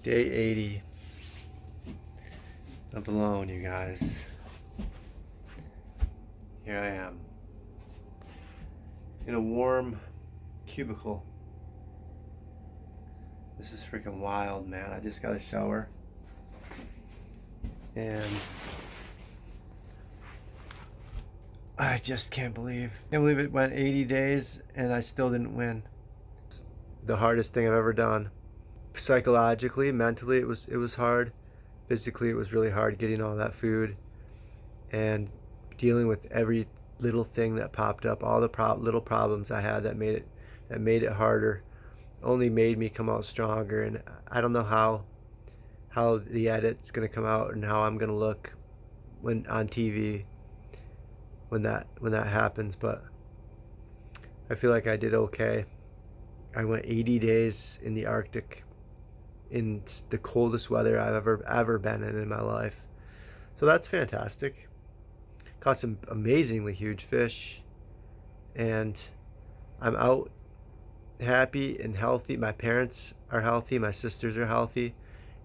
Day 80 of alone, you guys. Here I am in a warm cubicle. This is freaking wild, man. I just got a shower and I just can't believe it went 80 days and I still didn't win. The hardest thing I've ever done. Psychologically, mentally, it was hard. Physically, it was really hard getting all that food and dealing with every little thing that popped up, all the little problems I had that made it harder. Only made me come out stronger. And I don't know how the edit's gonna come out and how I'm gonna look when on TV when that happens, but I feel like I did okay. I went 80 days in the Arctic in the coldest weather I've ever been in my life. So that's fantastic. Caught some amazingly huge fish, and I'm out happy and healthy. My parents are healthy, my sisters are healthy,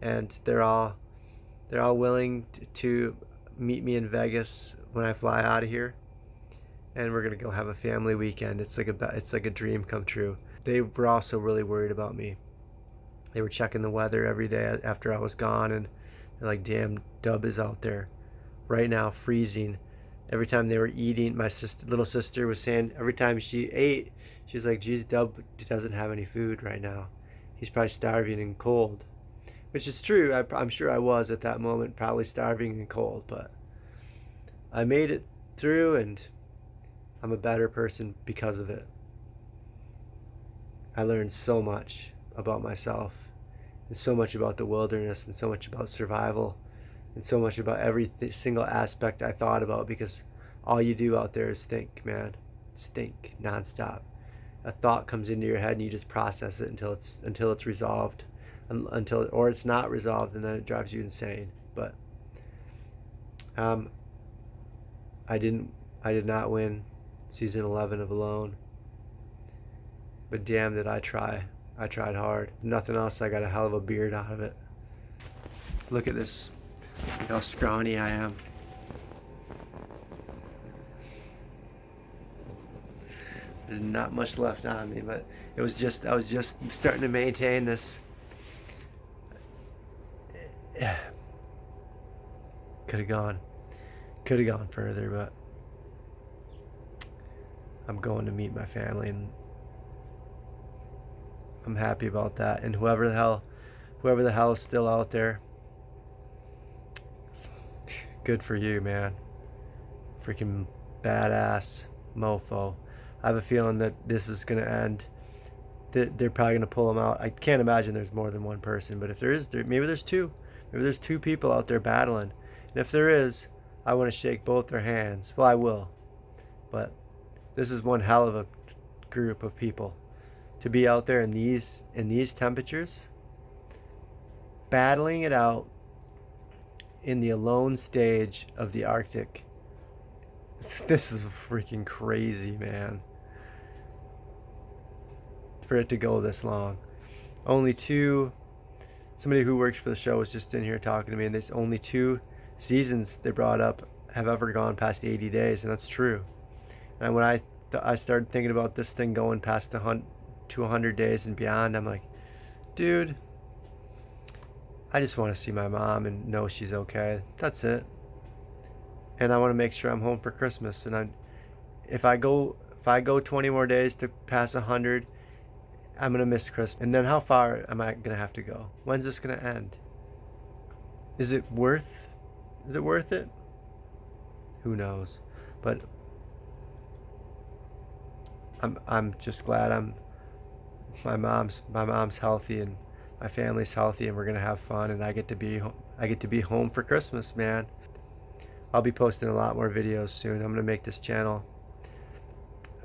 and they're all willing to meet me in Vegas when I fly out of here. And we're gonna go have a family weekend. It's like a dream come true. They were also really worried about me. They were checking the weather every day after I was gone, and they're like, damn, Dub is out there right now freezing. Every time they were eating, my little sister was saying every time she ate, she's like, geez, Dub doesn't have any food right now. He's probably starving and cold. Which is true. I'm sure I was at that moment, probably starving and cold, but I made it through, and I'm a better person because of it. I learned so much about myself, and so much about the wilderness, and so much about survival, and so much about every single aspect I thought about, because all you do out there is think, man. Just think nonstop. A thought comes into your head and you just process it until it's resolved, or it's not resolved, and then it drives you insane. But I did not win season 11 of Alone, but damn did I try. I tried hard. If nothing else, I got a hell of a beard out of it. Look at this. Look how scrawny I am. There's not much left on me, but I was just starting to maintain this. Could have gone further, but I'm going to meet my family, and I'm happy about that. And whoever the hell is still out there, good for you, man. Freaking badass mofo. I have a feeling that this is gonna end. They're probably gonna pull them out. I can't imagine there's more than one person, but if there is, maybe there's two. Maybe there's two people out there battling. And if there is, I want to shake both their hands. Well, I will. But this is one hell of a group of people to be out there in these temperatures, battling it out in the alone stage of the Arctic. This is freaking crazy, man. For it to go this long. Somebody who works for the show was just in here talking to me, and there's only 2 seasons they brought up have ever gone past 80 days, and that's true. And when I started thinking about this thing going past 100 days and beyond, I'm like, dude, I just want to see my mom and know she's okay. That's it. And I want to make sure I'm home for Christmas. And if I go 20 more days to pass 100, I'm gonna miss Christmas. And then how far am I gonna have to go? When's this gonna end? Is it worth it? Who knows? But I'm just glad my mom's healthy, and my family's healthy, and we're gonna have fun, and I get to be home for Christmas, man. I'll be posting a lot more videos soon. I'm gonna make this channel.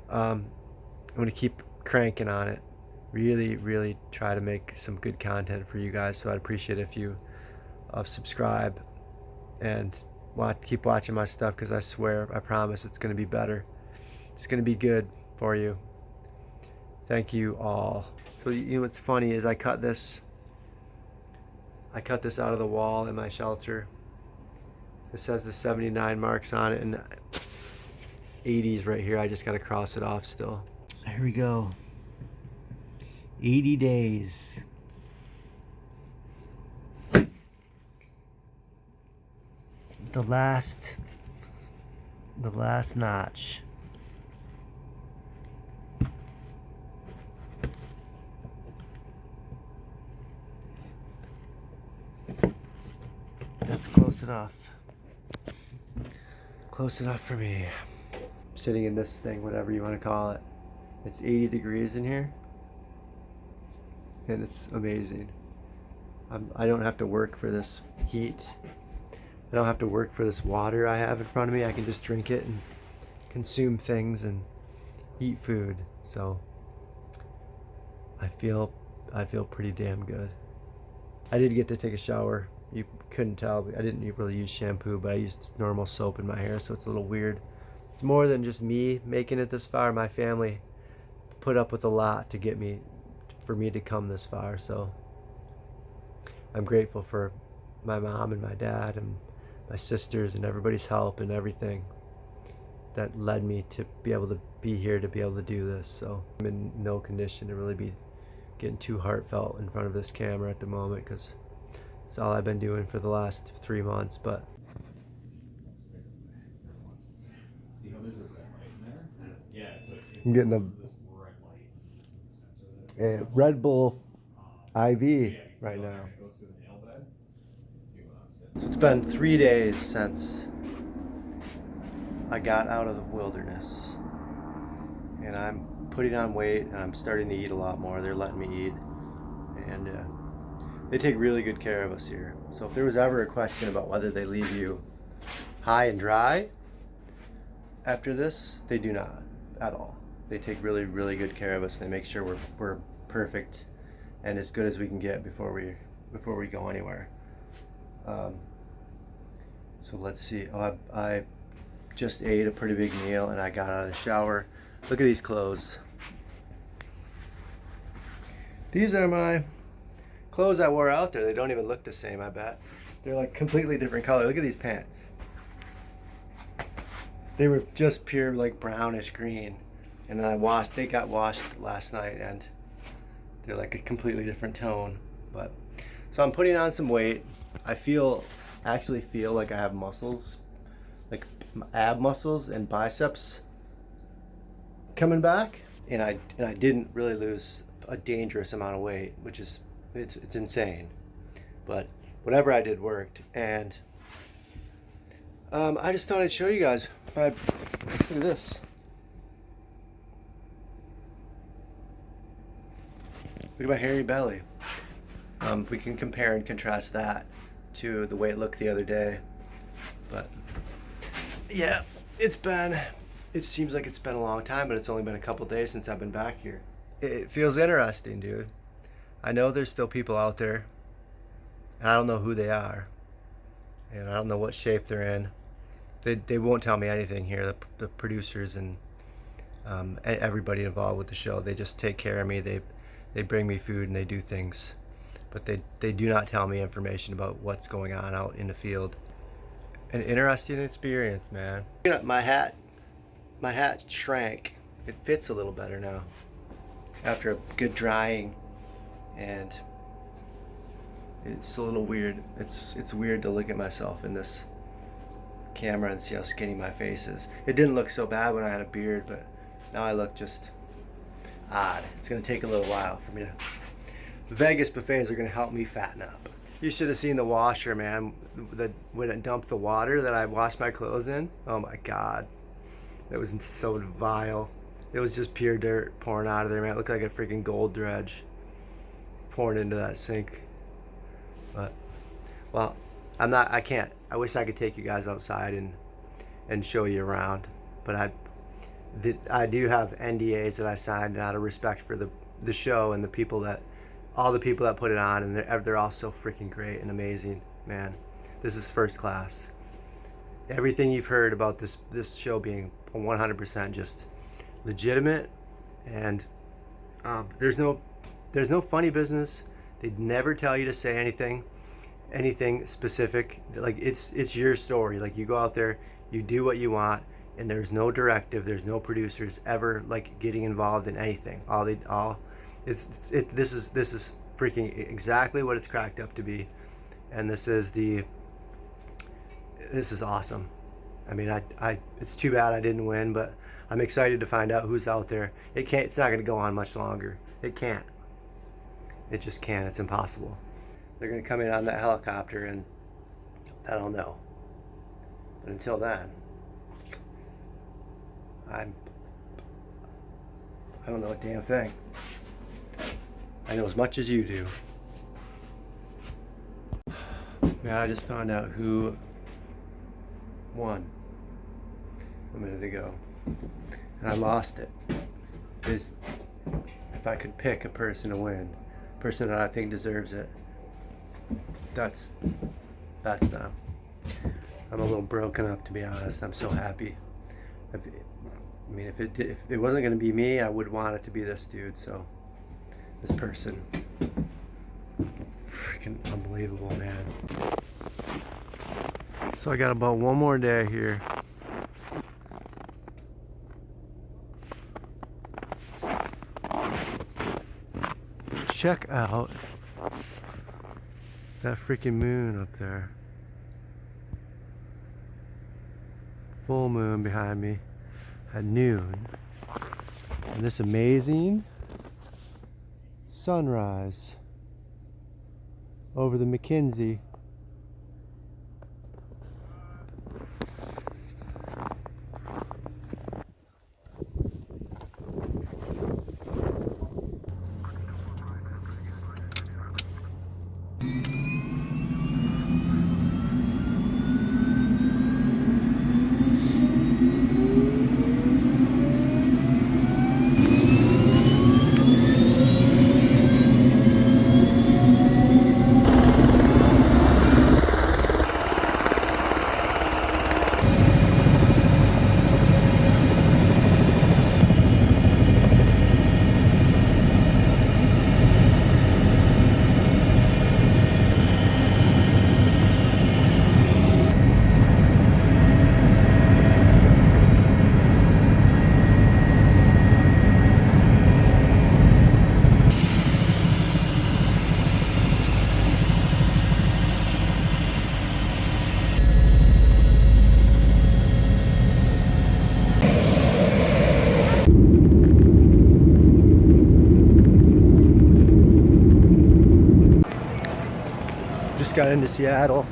I'm gonna keep cranking on it. Really try to make some good content for you guys. So I'd appreciate if you subscribe and keep watching my stuff, because I promise it's gonna be better. It's gonna be good for you. Thank you all. So you know what's funny is I cut this I cut this out of the wall in my shelter. This has the 79 marks on it and 80s right here. I just got to cross it off still. Here we go. 80 days. The last notch. That's close enough. Close enough for me. I'm sitting in this thing, whatever you want to call it. It's 80 degrees in here. And it's amazing. I don't have to work for this heat. I don't have to work for this water I have in front of me. I can just drink it and consume things and eat food. So I feel pretty damn good. I did get to take a shower. You couldn't tell. I didn't really use shampoo, but I used normal soap in my hair, so it's a little weird. It's more than just me making it this far. My family put up with a lot to get me, for me to come this far. So I'm grateful for my mom and my dad and my sisters and everybody's help and everything that led me to be able to be here, to be able to do this. So I'm in no condition to really be getting too heartfelt in front of this camera at the moment, because it's all I've been doing for the last 3 months. But I'm getting a Red Bull IV right now. So it's been 3 days since I got out of the wilderness, and I'm putting on weight and I'm starting to eat a lot more. They're letting me eat, and they take really good care of us here. So if there was ever a question about whether they leave you high and dry after this, they do not at all. They take really, really good care of us. They make sure we're perfect and as good as we can get before we go anywhere. So let's see. I just ate a pretty big meal and I got out of the shower. Look at these clothes. These are my clothes I wore out there. They don't even look the same, I bet. They're like completely different color. Look at these pants. They were just pure like brownish green, and then they got washed last night and they're like a completely different tone. But so I'm putting on some weight. I actually feel like I have muscles, like ab muscles and biceps coming back, and I didn't really lose a dangerous amount of weight, which is it's insane. But whatever I did worked, and I just thought I'd show you guys. Look at this. Look at my hairy belly. We can compare and contrast that to the way it looked the other day. But yeah, it seems like it's been a long time, but it's only been a couple days since I've been back here. It feels interesting, dude. I know there's still people out there, and I don't know who they are, and I don't know what shape they're in. They won't tell me anything here, the producers and everybody involved with the show. They just take care of me. They bring me food and they do things, but they do not tell me information about what's going on out in the field. An interesting experience, man. My hat shrank. It fits a little better now after a good drying, and it's a little weird. It's weird to look at myself in this camera and see how skinny my face is. It didn't look so bad when I had a beard, but now I look just odd. It's gonna take a little while for me to. Vegas buffets are gonna help me fatten up. You should have seen the washer, man. When it dumped the water that I washed my clothes in. Oh my God, that was so vile. It was just pure dirt pouring out of there, man. It looked like a freaking gold dredge pouring into that sink. But well, I can't. I wish I could take you guys outside and show you around, but I do have NDAs that I signed out of respect for the show and all the people that put it on, and they're all so freaking great and amazing, man. This is first class. Everything you've heard about this show being 100% just legitimate, and there's no funny business. They'd never tell you to say anything. anything specific. Like it's your story. Like you go out there, you do what you want, and there's no directive, there's no producers ever like getting involved in anything. This is freaking exactly what it's cracked up to be, and this is awesome. I mean, it's too bad I didn't win, but I'm excited to find out who's out there. It's not going to go on much longer. It can't. It just can't. It's impossible. They're going to come in on that helicopter, and I don't know. But until then, I don't know a damn thing. I know as much as you do. Man, I just found out who won a minute ago, and I lost it. Because if I could pick a person to win, a person that I think deserves it, that's them. I'm a little broken up, to be honest. I'm so happy. I mean, if it wasn't going to be me, I would want it to be this dude. So this person, freaking unbelievable, man. So I got about one more day here. Check out that freaking moon up there. Full moon behind me at noon. And this amazing sunrise over the McKinsey. Just got into Seattle.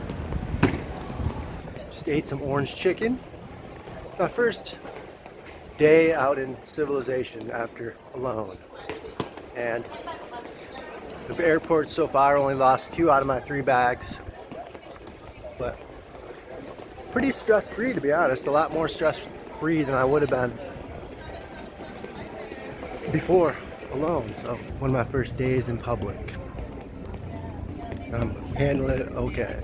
Just ate some orange chicken. My first day out in civilization after alone. And the airport so far only lost 2 out of my 3 bags. But pretty stress-free, to be honest. A lot more stress-free than I would have been before alone. So one of my first days in public. I'm handling it okay.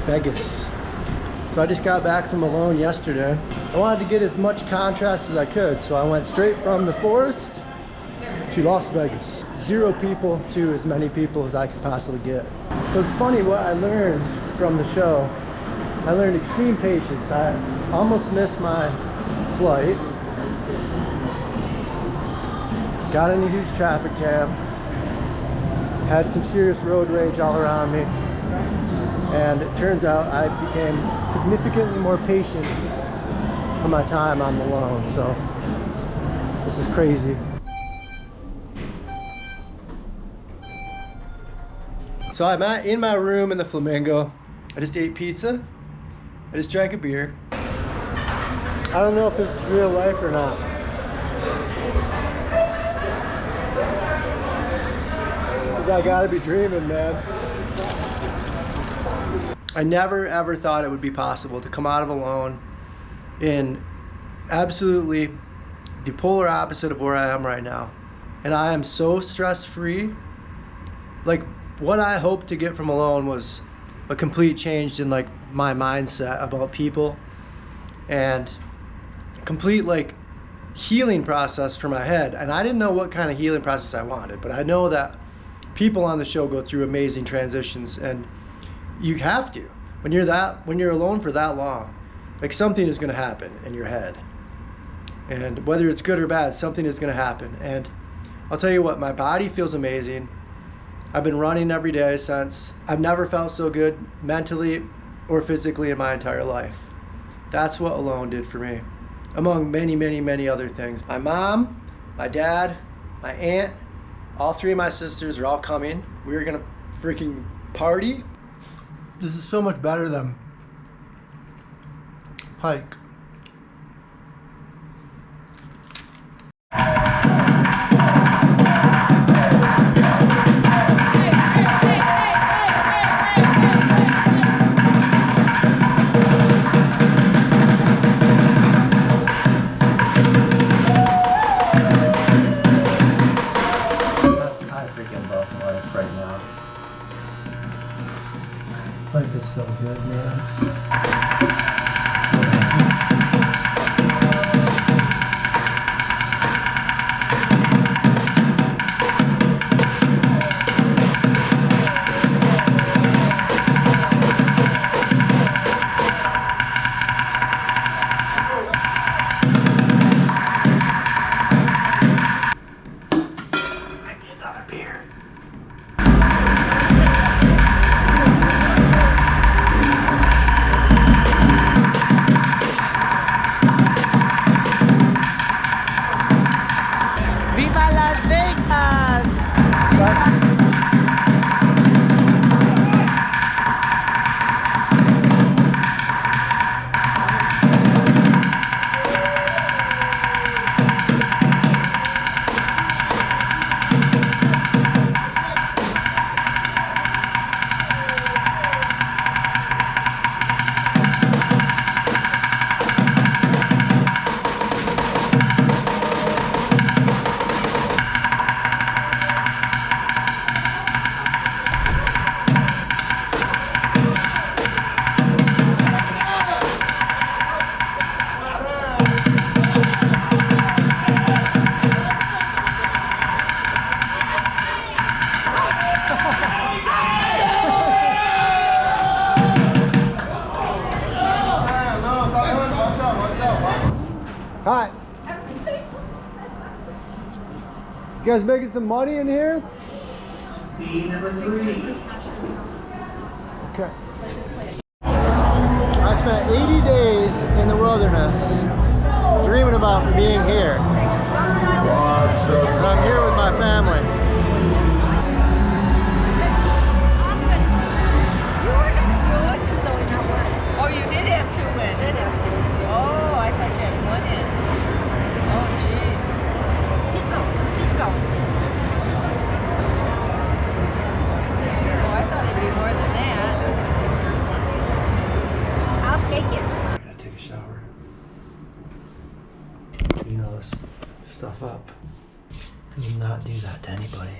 Vegas. So I just got back from Malone yesterday. I wanted to get as much contrast as I could, so I went straight from the forest to Las Vegas. 0 people to as many people as I could possibly get. So it's funny what I learned from the show. I learned extreme patience. I almost missed my flight. Got in a huge traffic jam. Had some serious road rage all around me. And it turns out I became significantly more patient for my time on Malone. So this is crazy. So I'm in my room in the Flamingo. I just ate pizza. I just drank a beer. I don't know if this is real life or not. Cause I gotta be dreaming, man. I never ever thought it would be possible to come out of Alone in absolutely the polar opposite of where I am right now. And I am so stress-free. Like, what I hoped to get from Alone was a complete change in like my mindset about people, and complete like healing process for my head. And I didn't know what kind of healing process I wanted, but I know that people on the show go through amazing transitions, and you have to. When you're alone for that long, like, something is going to happen in your head. And whether it's good or bad, something is going to happen. And I'll tell you what, my body feels amazing. I've been running every day since. I've never felt so good mentally or physically in my entire life. That's what Alone did for me, among many, many, many other things. My mom, my dad, my aunt, all three of my sisters are all coming. We're gonna freaking party. This is so much better than Pike. Life is so good, man. I need another beer. Hi. You guys making some money in here? Number 3. Okay. I spent 80 days in the wilderness dreaming about being here. And I'm here with my family. Oh, you did have 2 in. Oh, I thought you had 1 in. Oh, jeez. Keep going. Keep going. Oh, I thought it'd be more than that. I'll take it. I gotta take a shower. Clean all this stuff up. I will not do that to anybody.